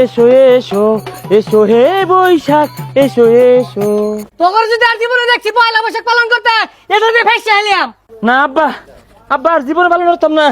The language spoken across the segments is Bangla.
এসো এসো এসো হে বৈশাখ এসো এসো। তোর যদি আর জীবনে দেখছি পয়লা বৈশাখ পালন করতে, এটা দিয়ে ফেসে এলাম না আব্বা, আব্বা আর জীবনে পালন করতাম না।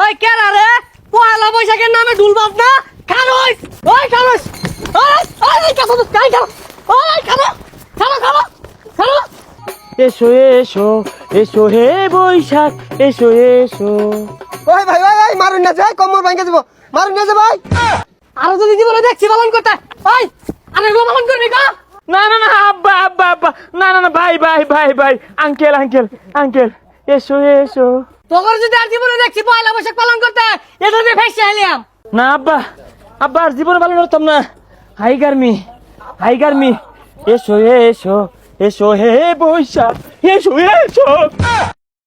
ওই কেরা রে পয়লা বৈশাখের নামে ঢুল বাজ না খানোস ওই খানোস ওই কাছে কাই খানো ওই খানো খানো খানো খানো। এসো এসো এসো হে বৈশাখ এসো এসো। ওই ভাই ওই মারুন না যাই কোমর ভাঙে দিব, মারুন না যে ভাই। আর যদি জীবনে দেখছি পালন করতে ওই আরে গো পালন করবি কা? না না না আব্বা আব্বা আব্বা, না না না ভাই ভাই ভাই ভাই, আঙ্কেল আঙ্কেল আঙ্কেল এসো এসো। তোর যদি আর জীবনে দেখছি পয়লা বৈশাখ পালন করতে, এটা দিয়ে ফেসে এলাম না আব্বা, আব্বা আর জীবনে পালন করতাম না। হাই গার্মি হাই গার্মি, এসো এসো এসো হে বৈশাখ এসো এসো।